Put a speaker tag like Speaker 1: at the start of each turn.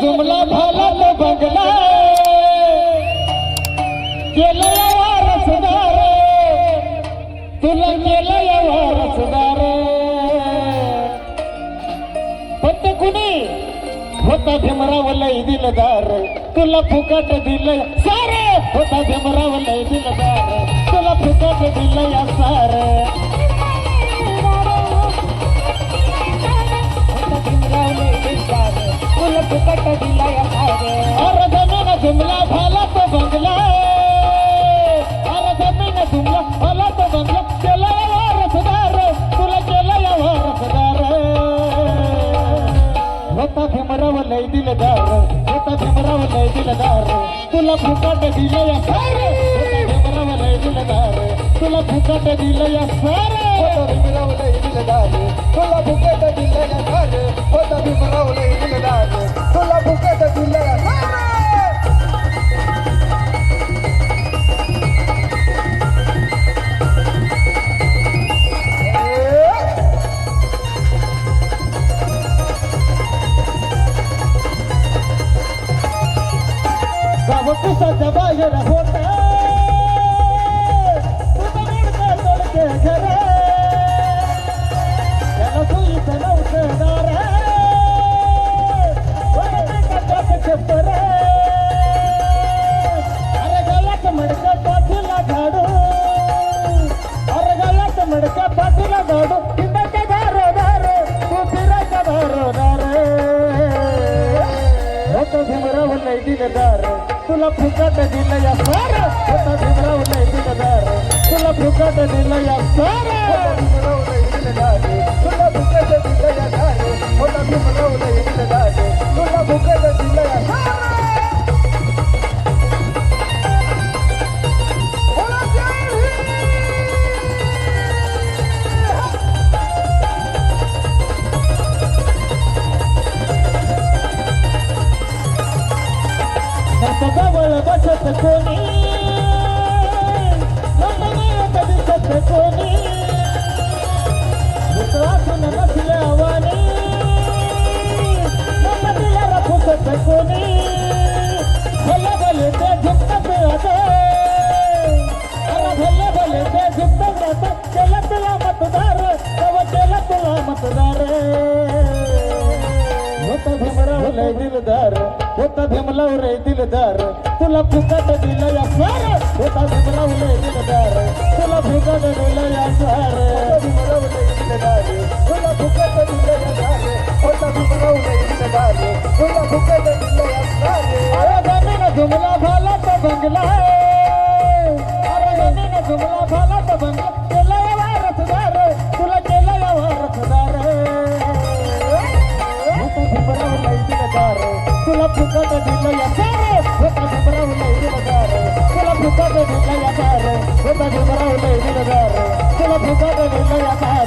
Speaker 1: जुमला भाला तो बंगला केलं वारसदार तुला केलं वारसदार फक्त कुणी होता भीमराव लय दिलदार तुला फुकट दिलंय सारे होता भीमराव लय दिलदार तुला फुकट दिलंय सार तुला फुकट दिलंय सार अरे जमीन जुमला भाला तो बंगला अरे जमीन जुमला भाला तो बंगला केलं वारसदार तुला केलं वारसदार होता भीमराव लय दिलदार होता भीमराव लय दिलदार तुला फुकट दिलंय सार होता भीमराव लय दिलदार तुला फुकट दिलंय सार
Speaker 2: होता भीमराव लय दिलदार तुला फुकट दिलंय सार होता भीमराव लय दिलदार तुला फुकट दिलंय सार
Speaker 1: कुसाच्या बाहेर होता तुझं तोडके घर त्याला सुईचं नव्हतं दार छप्पर अरे गळ्यात मडका पाठीला झाडू अरे गळ्यात मडका पाठीला झाडू फिरायचा दारो दारो तू फिरायचा दारो दार होतं भीमराव लय दिलदार तुला फुकट दिलंय सार होता भीमराव लय दिलदार तुला फुकट दिलंय सार
Speaker 2: भीमराव लय दिलदार तुला फुकट दिलंय सार होता भीमराव लय दिलदार तुला फुकट दिलंय सार
Speaker 1: जवळ बसत कोणी दिसत कोणी विश्वासून नसल्या वाणी दिला फुकत कोणी भले भले ते झुकत राहत भले भले ते झुकत राहत केलं तुला मतदार तेव्हा केलं तुला मतदार होता भीमराव लय दिलदार होता भीमराव लय दिलदार तुला फुकट दिलंय सार होता भीमराव लय दिलदार तुला फुकट दिलंय सार
Speaker 2: भीमराव लय दिलदार तुला फुकट दिलंय सार होता भीमराव लय दिलदार तुला फुकट दिलंय सार
Speaker 1: अरे जमीन जुमला भाला तो बंगला अरे जमीन जुमला भाला तो बंगला केलंय वारसदार तुला केलंय वारसदार भीमराव लय दिलदार तुला फुकट दिलंय सार होता भीमराव लय दिलदार तुला फुकट दिलंय सार होता भीमराव लय दिलदार तुला फुकट दिलंय सार